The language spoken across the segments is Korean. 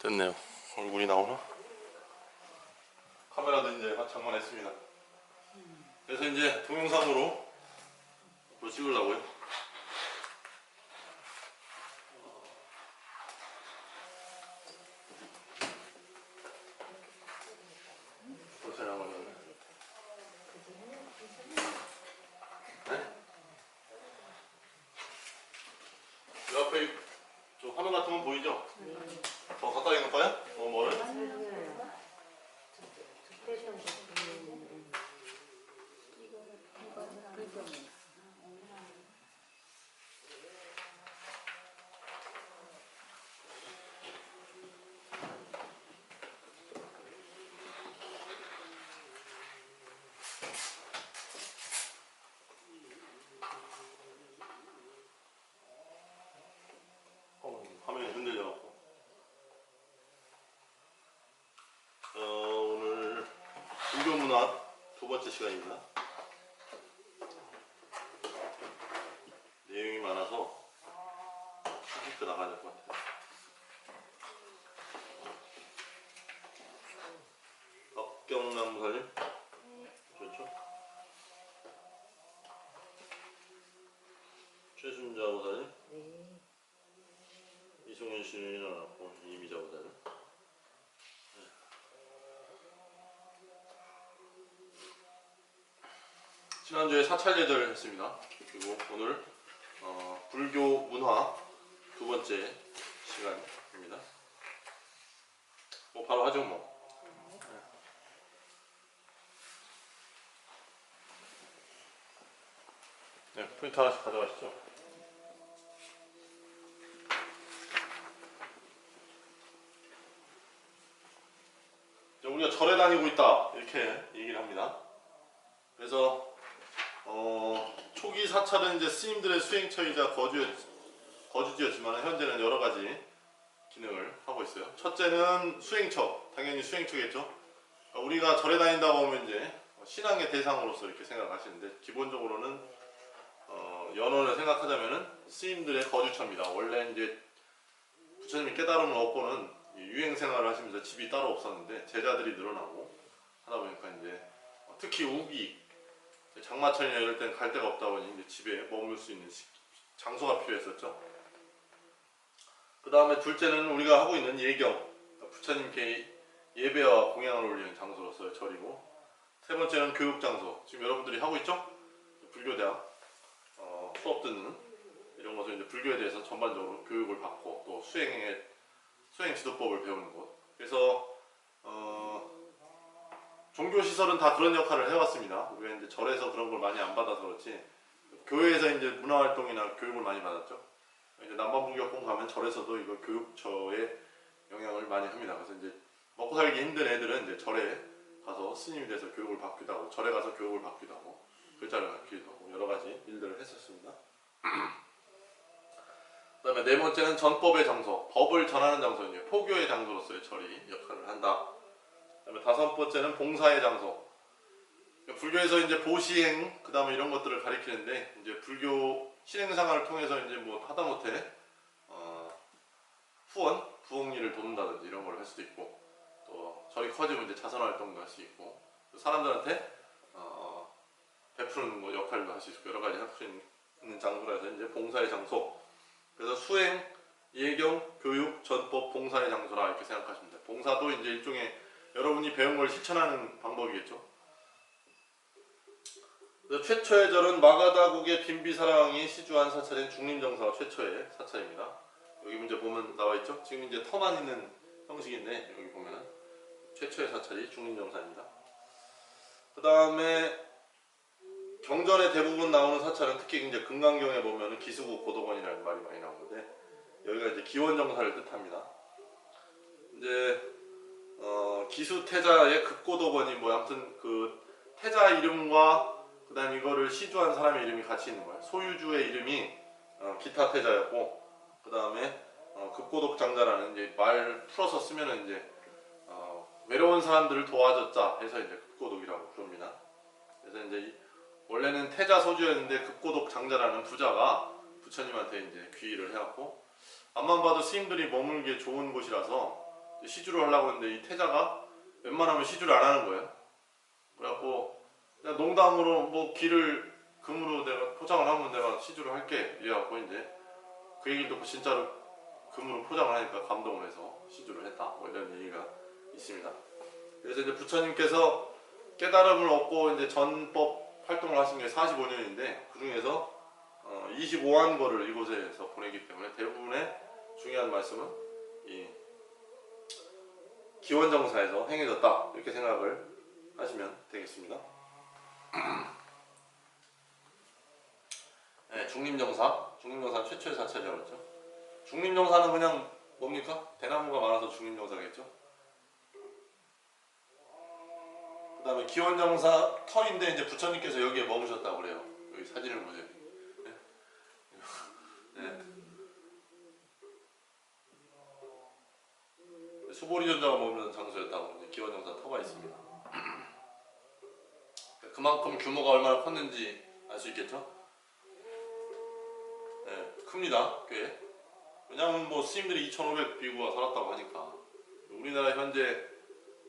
됐네요. 얼굴이 나오나? 카메라도 이제 장만했습니다. 그래서 이제 동영상으로 또 찍으려고요. 고생한 거는. 네? 이 앞에 저 화면 같은 건 보이죠? 더 가까이 갈까요? 뭐를? 화면이 흔들려갖고. 오늘 불교문화 두 번째 시간입니다. 내용이 많아서 쉽게 나가야 될 것 같아요. 박경남 목사님? 그렇죠? 최순자 목사님? 이승윤 씨는 일어났고, 이미자 목사님? 지난주에 사찰 예절을 했습니다. 그리고 오늘 불교 문화 두 번째 시간입니다. 뭐 바로 하죠 뭐. 네, 포인트 하나씩 가져가시죠. 우리가 절에 다니고 있다 이렇게 얘기를 합니다. 그래서 초기 사찰은 이제 스님들의 수행처이자 거주지였지만 현재는 여러 가지 기능을 하고 있어요. 첫째는 수행처, 당연히 수행처겠죠. 우리가 절에 다닌다고 하면 이제 신앙의 대상으로서 이렇게 생각하시는데, 기본적으로는 연원을 생각하자면은 스님들의 거주처입니다. 원래 이제 부처님이 깨달음을 얻고는 유행 생활을 하시면서 집이 따로 없었는데 제자들이 늘어나고 하다 보니까 이제 특히 우기 장마철이나 이럴 때는 갈 데가 없다 보니 이제 집에 머물 수 있는 장소가 필요했었죠. 그 다음에 둘째는 우리가 하고 있는 예경, 부처님께 예배와 공양을 올리는 장소로서의 절이고, 세 번째는 교육 장소, 지금 여러분들이 하고 있죠? 불교대학 수업 듣는 이런 것을 이제 불교에 대해서 전반적으로 교육을 받고 또 수행 지도법을 배우는 곳. 그래서 종교시설은 다 그런 역할을 해왔습니다. 우리가 이제 절에서 그런 걸 많이 안 받아서 그렇지, 교회에서 이제 문화활동이나 교육을 많이 받았죠. 이제 남반부격공 가면 절에서도 이거 교육처의 영향을 많이 합니다. 그래서 이제 먹고 살기 힘든 애들은 이제 절에 가서 스님이 돼서 교육을 받기도 하고, 절에 가서 교육을 받기도 하고, 글자를 가르치기도 하고, 여러 가지 일들을 했었습니다. 그 다음에 네 번째는 전법의 장소, 법을 전하는 장소, 이제 포교의 장소로서의 절이 역할을 한다. 그 다음에 다섯 번째는 봉사의 장소. 불교에서 이제 보시행, 그 다음에 이런 것들을 가리키는데, 이제 불교 실행생활을 통해서 이제 뭐 하다못해 후원, 부흥리를 돕는다든지 이런 걸 할 수도 있고, 또 절이 커지면 이제 자선활동도 할 수 있고, 사람들한테 베푸는 뭐 역할도 할 수 있고, 여러 가지 할 수 있는 장소라서 이제 봉사의 장소. 그래서 수행, 예경, 교육, 전법, 봉사의 장소라 이렇게 생각하시면 돼요. 봉사도 이제 일종의 여러분이 배운 걸 실천하는 방법이겠죠. 최초의 절은 마가다국의 빈비사랑이 시주한 사찰인 중림정사가 최초의 사찰입니다. 여기 문제 보면 나와있죠? 지금 이제 터만 있는 형식인데, 여기 보면은 최초의 사찰이 중림정사입니다. 그 다음에 경전에 대부분 나오는 사찰은 특히 이제 금강경에 보면은 기수국 고도관이라는 말이 많이 나오는데, 여기가 이제 기원정사를 뜻합니다. 이제 기수태자의 극고도관이 뭐 아무튼 그 태자 이름과 그 다음에 이거를 시주한 사람의 이름이 같이 있는 거예요. 소유주의 이름이 기타태자였고, 그 다음에 극고독장자라는 이제 말 풀어서 쓰면은 이제 외로운 사람들을 도와줬자 해서 이제 극고독이라고 부릅니다. 그래서 이제 원래는 태자 소주였는데 극고독장자라는 부자가 부처님한테 이제 귀의를 해왔고, 앞만 봐도 스님들이 머물기에 좋은 곳이라서 시주를 하려고 했는데 이 태자가 웬만하면 시주를 안 하는 거예요. 그래갖고 그냥 농담으로 뭐 길을 금으로 내가 포장을 하면 내가 시주를 할게 이래갖고 이제 그 얘기를 듣고 진짜로 금으로 포장을 하니까 감동을 해서 시주를 했다 뭐 이런 얘기가 있습니다. 그래서 이제 부처님께서 깨달음을 얻고 이제 전법 활동을 하신 게 45년인데 그 중에서 25한 거를 이곳에서 보내기 때문에 대부분의 중요한 말씀은 이 기원정사에서 행해졌다 이렇게 생각을 하시면 되겠습니다. 네, 중림정사 최초의 사찰이라고 했죠. 중림정사는 그냥 뭡니까? 대나무가 많아서 중림정사겠죠. 그 다음에 기원정사 터인데 이제 부처님께서 여기에 머무셨다고 그래요. 여기 사진을 보세요. 네. 네. 수보리존자가 머무는 장소였다고 이제 기원정사 터가 있습니다. 그만큼 규모가 얼마나 컸는지 알 수 있겠죠? 네, 큽니다. 꽤. 왜냐하면 뭐 스님들이 2,500 비구가 살았다고 하니까. 우리나라 현재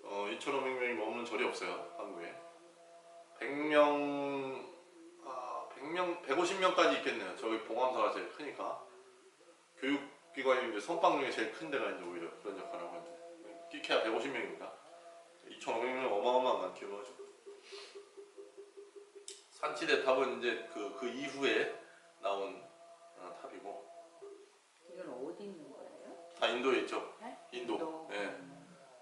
2,500명이 머무는 절이 없어요. 한국에. 100명, 150명까지 있겠네요. 저기 봉암사가 제일 크니까. 교육기관이 이제 선방 중에 제일 큰 데가 이제 오히려 그런 역할을 하고 있는데. 끼케야 150명입니다. 2,500명 어마어마한 규모죠. 산치대 탑은 이제 그 이후에 나온 탑이고. 이건 어디 있는 거예요? 다 인도에 있죠. 네? 인도. 예.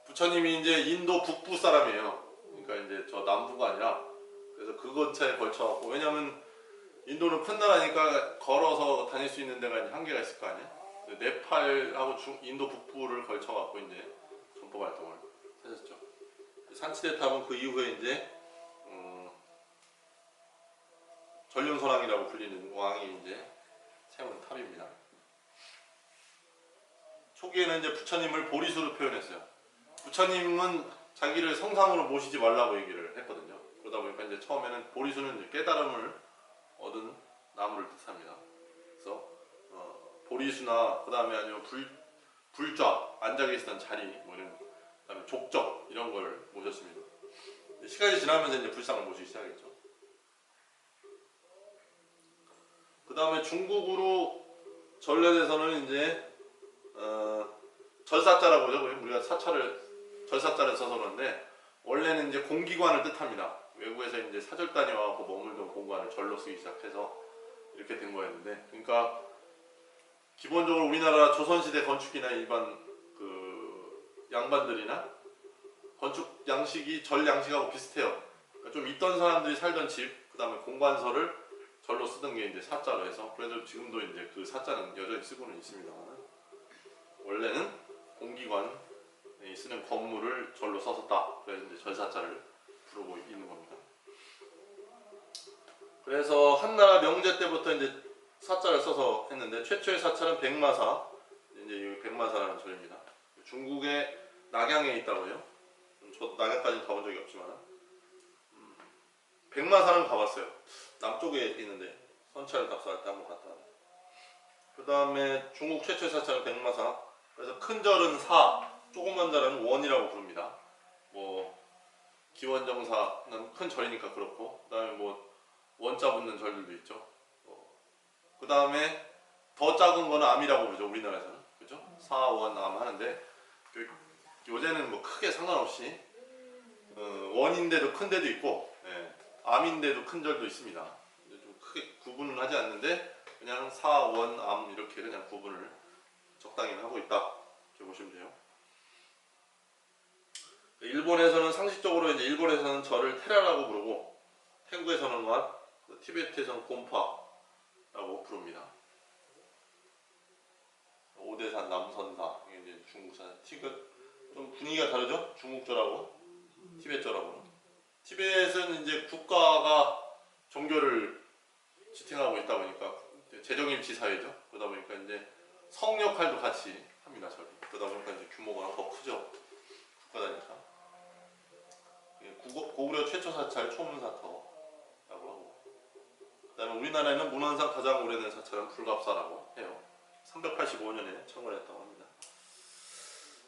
부처님이 이제 인도 북부 사람이에요. 그러니까 이제 저 남부가 아니라 그래서 그 근처에 걸쳐갖고 왜냐면 인도는 큰 나라니까 걸어서 다닐 수 있는 데가 이제 한계가 있을 거 아니에요. 네팔하고 인도 북부를 걸쳐갖고 이제 전법 활동을 하셨죠. 산치대 탑은 그 이후에 이제 전륜선왕이라고 불리는 왕이 이제 세운 탑입니다. 초기에는 이제 부처님을 보리수로 표현했어요. 부처님은 자기를 성상으로 모시지 말라고 얘기를 했거든요. 그러다 보니까 이제 처음에는 보리수는 이제 깨달음을 얻은 나무를 뜻합니다. 그래서 보리수나 그 다음에 아니면 불좌 앉아 계시던 자리 뭐 이런 그다음에 족적 이런 걸 모셨습니다. 시간이 지나면서 이제 불상을 모시기 시작했죠. 그 다음에 중국으로 전래돼서는 이제 절사자라고 하죠. 우리가 절사자를 써서 그러는데 원래는 이제 공기관을 뜻합니다. 외국에서 이제 사절단이 와서 머물던 공간을 절로 쓰기 시작해서 이렇게 된 거였는데, 그러니까 기본적으로 우리나라 조선시대 건축이나 일반 그 양반들이나 건축 양식이 절 양식하고 비슷해요. 그러니까 좀 있던 사람들이 살던 집, 그 다음에 공관서를 절로 쓰던 게 이제 사자로 해서, 그래도 지금도 이제 그 사자는 여전히 쓰고는 있습니다만, 원래는 공기관이 쓰는 건물을 절로 썼었다. 그래서 이제 절사자를 부르고 있는 겁니다. 그래서 한나라 명제 때부터 이제 사자를 써서 했는데, 최초의 사찰은 백마사, 이제 여기 백마사라는 절입니다. 중국의 낙양에 있다고 해요. 저 낙양까지는 가본 적이 없지만 백마사는 가봤어요. 남쪽에 있는데 선찰 답사할 때 한번 갔다 왔는데. 그 다음에 중국 최초의 사찰은 백마사. 그래서 큰 절은 사, 조그만 절은 원이라고 부릅니다. 뭐 기원정사는 큰 절이니까 그렇고, 그 다음에 뭐 원자 붙는 절들도 있죠. 그 다음에 더 작은 거는 암이라고 부르죠. 우리나라에서는. 그죠? 사, 원, 암 하는데 요새는 뭐 크게 상관없이 원인데도 큰 데도 있고, 예, 암인데도 큰 절도 있습니다. 좀 크게 구분은 하지 않는데 그냥 사, 원, 암 이렇게 그냥 구분을 적당히 하고 있다 이렇게 보시면 돼요. 일본에서는 상식적으로 이제 일본에서는 절을 테라라고 부르고, 태국에서는 왓, 티베트에서는 곰파라고 부릅니다. 오대산, 남선사, 이게 이제 중국산. 좀 분위기가 다르죠? 중국절하고 티벳절하고는. 티벳은 이제 국가가 종교를 지탱하고 있다 보니까 재정일치 사회죠. 그러다 보니까 이제 성 역할도 같이 합니다. 절이. 그러다 보니까 이제 규모가 더 크죠. 국가다니까. 고구려 최초 사찰 초문사터라고 하고, 그다음에 우리나라에는 문헌상 가장 오래된 사찰은 불갑사라고 해요. 385년에 창건했다고 합니다.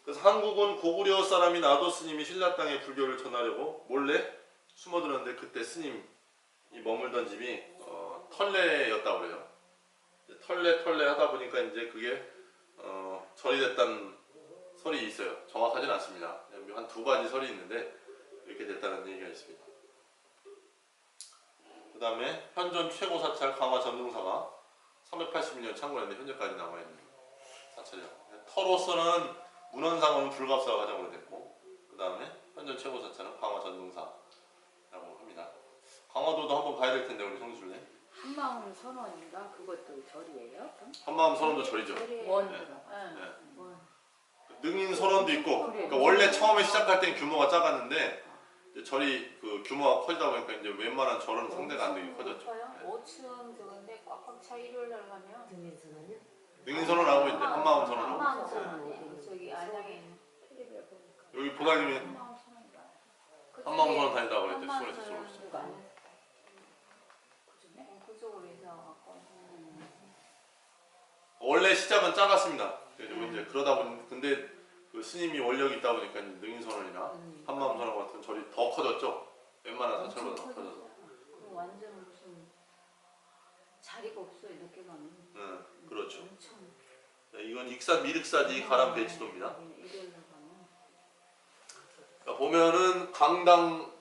그래서 한국은 고구려 사람인 아도 스님이 신라 땅에 불교를 전하려고 몰래 숨어들었는데 그때 스님이 머물던 집이 털레였다고 그래요. 털레 하다 보니까 이제 그게 절이 됐다는 설이 있어요. 정확하진 않습니다. 한 두 가지 설이 있는데 이렇게 됐다는 얘기가 있습니다. 그 다음에 현존 최고 사찰 강화 전등사가 382년 창건했는데 현재까지 남아있는 사찰이요. 터로서는 문헌상은 불갑사가 가장 오래됐고 그 다음에 현존 최고 사찰은 강화 전등사라고 합니다. 강화도도 한번 가야 될 텐데 우리 성지순례. 한마음 선원인가? 그것도 절이에요? 그럼? 한마음 선원도 절이죠. 원. 네. 응. 원. 능인 선원도 있고, 그러니까 원래 처음에 시작할 땐 규모가 작았는데 이제 절이 그 규모가 커지다 보니까 이제 웬만한 절은 상대가 안 되게 커졌죠. 5층 저건데 꽉꽉 차 일요일 날 가면 등인선은요? 능인 선언하고 있는데 한마음 선언하고. 한마음 선언 저기 안양에 있는 텔레비에 보니까. 여기 보다님이 한마음 선원인가? 한마음 선언 다닌다고 그랬대. 수원에서 수원에서. 그쪽으로 이사 와갖고 원래 시작은 작았습니다. 이제 그러다 보니 근데 그 스님이 원력이 있다 보니까 이제 능인 선언이나 한마음 선언 같은 절이 더 커졌죠. 웬만한 사찰보다 더 커져서. 그럼 완전 무슨 자리가 없어 이렇게 가면 그렇죠. 엄청 이건 익산 미륵사지 가람 배치도입니다. 일요일 날 가면 그러니까 보면은 강당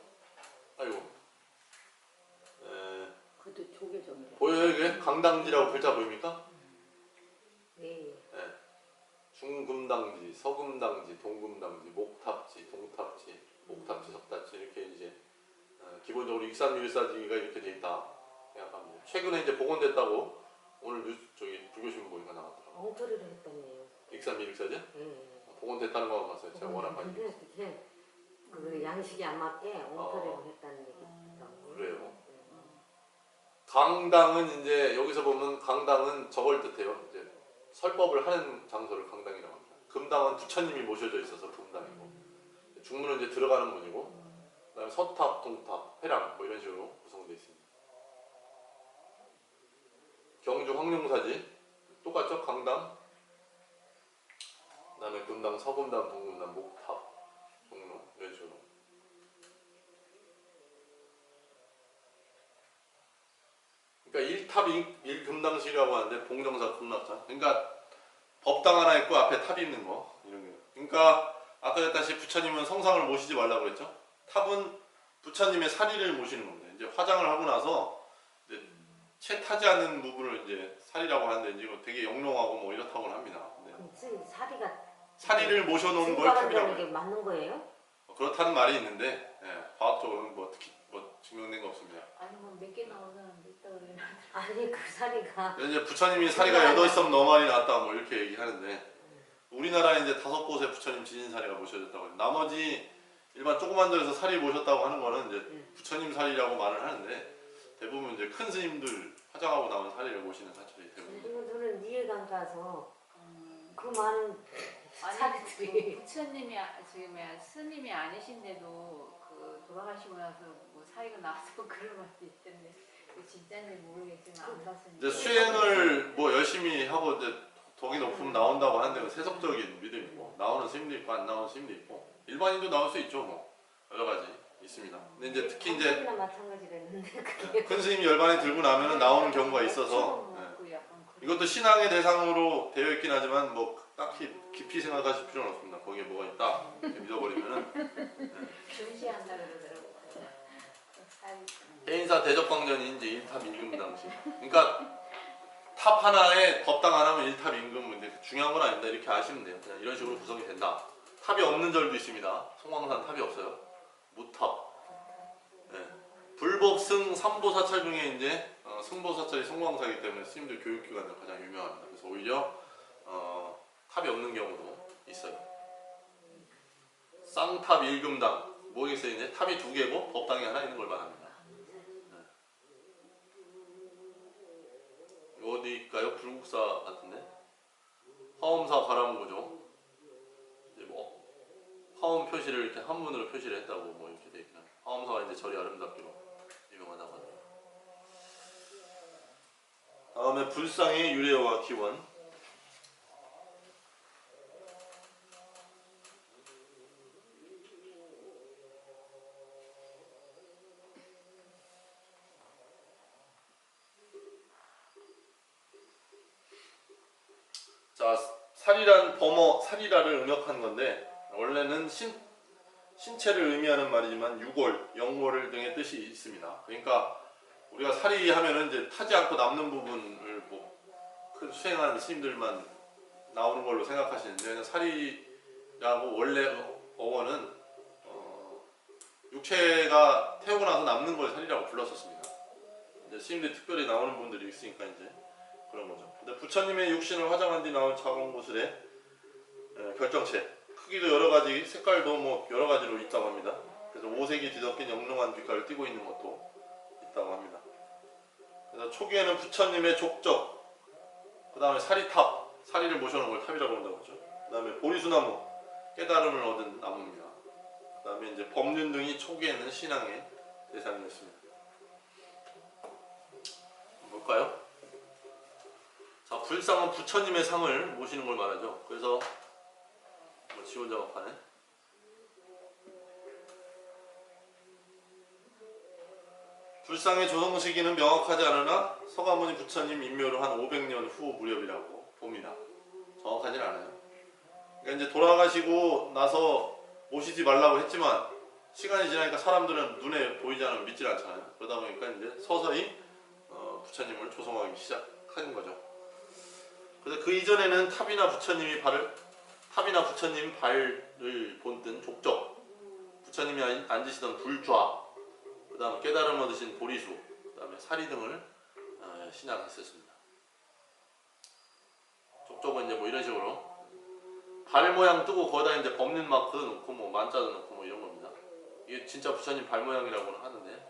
아이고 그것도 조계종이래. 보여요 이게 강당지라고 글자 보입니까? 네. 중금당지, 서금당지, 동금당지, 목탑지, 동탑지, 목탑지, 석탑지 이렇게 이제 기본적으로 익산미륵사지가 이렇게 돼 있다. 생각합니다. 최근에 이제 복원됐다고 오늘 뉴스 저기 불교신문 보니까 나왔더라고요. 엉터리를 했다네요. 익산미륵사지? 네. 복원됐다는 거 봤어요. 제가 워낙 많이. 근데 그게 그 양식이 안 맞게 엉터리를 했다는 얘기 있더라고요. 그래요. 강당은 이제 여기서 보면 강당은 저걸 뜻해요. 이제 설법을 하는 장소를 강당이라고 합니다. 금당은 부처님이 모셔져 있어서 금당이고 중문은 이제 들어가는 문이고 그다음에 서탑, 동탑, 회랑 뭐 이런 식으로 구성되어 있습니다. 경주 황룡사지 똑같죠? 강당 그다음에 금당, 서금당, 동금당, 목탑, 종로 이런 식으로 그러니까 1탑 1금당실이라고 하는데 봉정사 금납자 그러니까 법당 하나 있고 앞에 탑이 있는 거 이런 게 그러니까 아까 했다시피 부처님은 성상을 모시지 말라고 그랬죠. 탑은 부처님의 사리를 모시는 겁니다. 이제 화장을 하고 나서 이제 채 타지 않는 부분을 이제 사리라고 하는데 이제 이거 되게 영롱하고 뭐 이렇다고는 합니다. 그럼 사리가 사리를 모셔놓은 걸 탑이라고 게 해요. 맞는 거예요? 그렇다는 말이 있는데 과학적으로는 뭐 특히 뭐 증명된 거 없습니다. 아니 뭐 몇 개 나온 사람도 있다 그래. 아니 그 사리가 이제 부처님이 사리가 8섬 너만이 나왔다 뭐 이렇게 얘기하는데 우리나라에 이제 5곳에 부처님 지진사리가 모셔졌다고 해요. 나머지 일반 조그만 데에서 사리 모셨다고 하는 거는 이제 부처님 사리라고 말을 하는데 대부분 이제 큰 스님들 화장하고 나온 사리를 모시는 사찰이 대부분. 저는 이해가 안 가서 그 많은 아니 사리들이 그 부처님이 지금 스님이 아니신데도 그 돌아가시고 나서 뭐 사이가 나서 그런 것도 있던데 그 진짜인지 모르겠지만 안 봤으니까. 이제 수행을 뭐 열심히 하고 이제 덕이 높으면 나온다고 하는데 그 세속적인 믿음이고 나오는 스님도 있고 안 나오는 스님도 있고 일반인도 나올 수 있죠 뭐 여러 가지 있습니다. 근데 이제 특히 이제 나 마찬가지랬는데 그게 큰 스님이 열반이 들고 나면은 나오는 경우가 있어서 이것도 신앙의 대상으로 되어 있긴 하지만 뭐 딱히 깊이 생각하실 필요는 없습니다. 거기에 뭐가 있다 이렇게 믿어버리면은 중시한다 그러더라고. 해인사 대적광전인지 1탑 임금 당시 그러니까 탑 하나에 법당 하나면 1탑 임금인데 중요한 건 아닙니다. 이렇게 아시면 돼요. 그냥 이런 식으로 구성이 된다. 탑이 없는 절도 있습니다. 송황산 탑이 없어요. 무탑. 네. 불법승 삼보사찰 중에 이제 승보사찰이 송황사이기 때문에 스님들 교육기관으로 가장 유명합니다. 그래서 오히려 탑이 없는 경우도 있어요. 쌍탑 1금당 뭐겠어요? 이제 탑이 2개고 법당이 하나 있는 걸 말합니다. 네. 어디일까요? 불국사 같은데? 화엄사 가람구조. 이제 뭐 화엄 표시를 이렇게 한문으로 표시를 했다고 뭐 이렇게 돼 있구나. 화엄사가 이제 절이 아름답기로 유명하다고 하네요. 다음에 불상의 유래와 기원. 자, 살이란 범어 살이라를 응역한 건데 원래는 신체를 의미하는 말이지만 유골, 영골 등의 뜻이 있습니다. 그러니까 우리가 살이 하면은 이제 타지 않고 남는 부분을 뭐 수행하는 스님들만 나오는 걸로 생각하시는데 살이라고 원래 어원은 육체가 태우고 나서 남는 걸 살이라고 불렀었습니다. 이제 스님들이 특별히 나오는 분들이 있으니까 이제 그런 거죠. 근데 부처님의 육신을 화장한 뒤 나온 작은 구슬의 결정체, 크기도 여러 가지, 색깔도 뭐 여러 가지로 있다고 합니다. 그래서 오색이 뒤덮인 영롱한 빛깔을 띠고 있는 것도 있다고 합니다. 그래서 초기에는 부처님의 족적, 그 다음에 사리탑, 사리를 모셔놓은 걸 탑이라고 한다고 하죠. 그 다음에 보리수나무, 깨달음을 얻은 나무입니다. 그 다음에 이제 법륜 등이 초기에는 신앙의 대상이었습니다. 볼까요? 자, 불상은 부처님의 상을 모시는 걸 말하죠. 그래서 지원작업하네. 불상의 조성 시기는 명확하지 않으나 서가모니 부처님 인묘로 한 500년 후 무렵이라고 봅니다. 정확하진 않아요. 그러니까 이제 돌아가시고 나서 모시지 말라고 했지만 시간이 지나니까 사람들은 눈에 보이지 않으면 믿질 않잖아요. 그러다 보니까 이제 서서히 부처님을 조성하기 시작한 거죠. 그래서 그 이전에는 탑이나 부처님 발을 본뜬 족적, 부처님이 앉으시던 불좌, 그 다음에 깨달음 얻으신 보리수, 그 다음에 사리 등을 신앙했었습니다. 족적은 이제 뭐 이런 식으로 발 모양 뜨고 거기다 이제 법륜 마크도 넣고 뭐 만자도 넣고 뭐 이런 겁니다. 이게 진짜 부처님 발 모양이라고는 하는데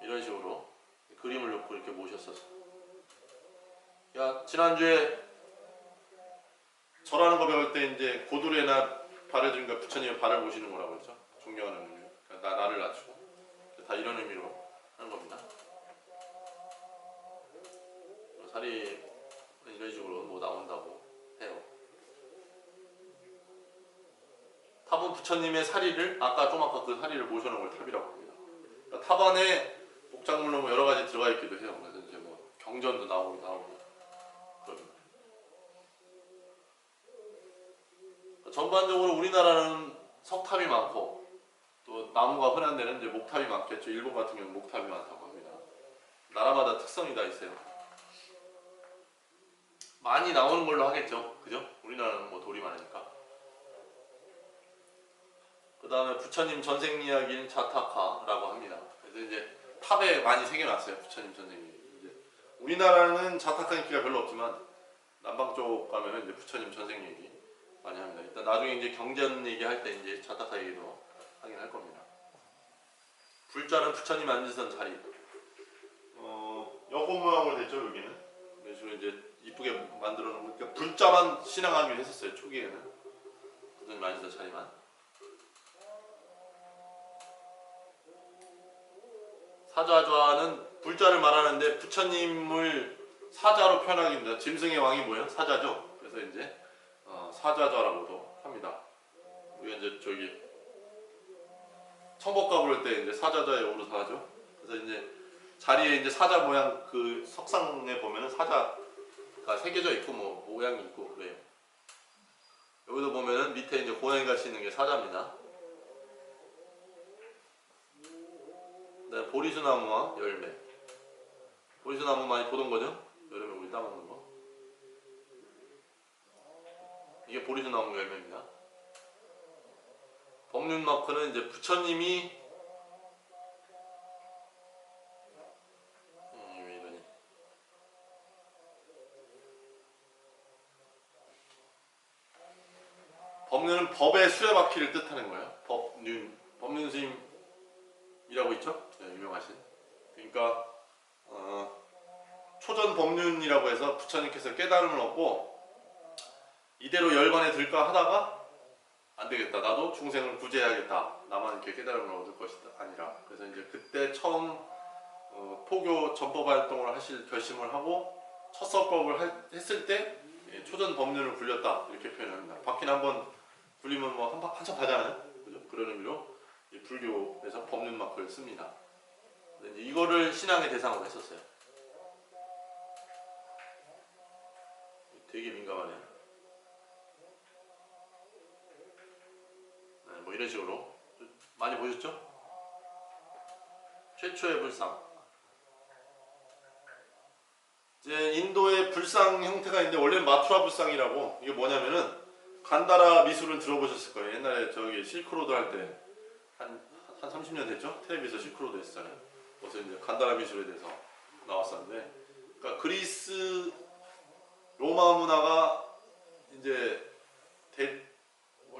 이런 식으로 그림을 넣고 이렇게 모셨었어요. 야, 지난주에 절하는 거 배울 때 이제 고두레나 발을 들으니까 부처님의 발을 모시는 거라고 했죠. 존경하는 의미로. 그러니까 나를 낮추고. 다 이런 의미로 하는 겁니다. 살이 이런 식으로 뭐 나온다고 해요. 탑은 부처님의 사리를, 아까 그 사리를 모셔놓은 걸 탑이라고 합니다. 그러니까 탑 안에 복작물로 뭐 여러 가지 들어가 있기도 해요. 그래서 이제 뭐 경전도 나오기도 하고. 전반적으로 우리나라는 석탑이 많고 또 나무가 흔한 데는 이제 목탑이 많겠죠. 일본 같은 경우는 목탑이 많다고 합니다. 나라마다 특성이 다 있어요. 많이 나오는 걸로 하겠죠. 그죠? 우리나라는 뭐 돌이 많으니까. 그 다음에 부처님 전생 이야기는 자타카라고 합니다. 그래서 이제 탑에 많이 새겨놨어요. 부처님 전생 이야기. 이제 우리나라는 자타카 인기가 별로 없지만 남방 쪽 가면은 이제 부처님 전생 얘기 많이 합니다. 일단 나중에 이제 경전 얘기할 때 이제 자타카 얘기도 하긴 할 겁니다. 불자는 부처님 앉으던 자리. 여고 모양으로 됐죠 여기는. 그래서 이제 이쁘게 만들어 놓은 그러니까 불자만 신앙하기로 했었어요 초기에는. 부처님 앉으던 자리만. 사자좌는 불자를 말하는데 부처님을 사자로 표현하기입니다. 짐승의 왕이 뭐예요? 사자죠. 그래서 이제 사자좌라고도 합니다. 우리가 이제 저기 청법가 부를 때 이제 사자좌에 오르사 하죠. 그래서 이제 자리에 이제 사자 모양 그 석상에 보면은 사자가 새겨져 있고 뭐 모양이 있고 그래요. 여기도 보면은 밑에 이제 고양이 같이 있는 게 사자입니다. 네, 보리수나무와 열매. 보리수나무 많이 보던 거죠? 여름에 우리 따먹는 거. 이게 보리수나무 열매입니다. 법륜 마크는 이제 부처님이 왜 이러니? 법륜은 법의 수레바퀴를 뜻하는 거예요. 법륜 스님이라고 있죠? 네, 유명하신. 그러니까 초전 법륜이라고 해서 부처님께서 깨달음을 얻고 이대로 열반에 들까 하다가 안 되겠다. 나도 중생을 구제해야겠다. 나만 이렇게 깨달음을 얻을 것이다. 아니라. 그래서 이제 그때 처음 포교 전법 활동을 하실 결심을 하고 첫 서법을 했을 때 초전 법륜을 굴렸다. 이렇게 표현합니다. 바퀴는 한번 굴리면 뭐 한참 가잖아요. 그죠? 그런 의미로 불교에서 법륜 마크를 씁니다. 이제 이거를 신앙의 대상으로 했었어요. 되게 민감하네. 네, 뭐 이런 식으로 많이 보셨죠? 최초의 불상. 이제 인도의 불상 형태가 있는데 원래는 마투라 불상이라고. 이게 뭐냐면은 간다라 미술은 들어보셨을 거예요. 옛날에 저기 실크로드 할 때 한 30년 됐죠? 텔레비에서 실크로드 했었잖아요. 그래서 이제 간다라 미술에 대해서 나왔었는데, 그러니까 그리스 로마 문화가 이제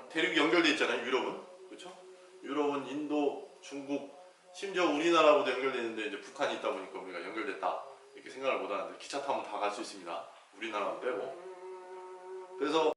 대륙이 연결돼 있잖아요. 유럽은, 그렇죠? 유럽은 인도, 중국, 심지어 우리나라하고도 연결돼 있는데 이제 북한이 있다 보니까 우리가 연결됐다 이렇게 생각을 못 하는데 기차 타면 다 갈 수 있습니다. 우리나라만 빼고. 그래서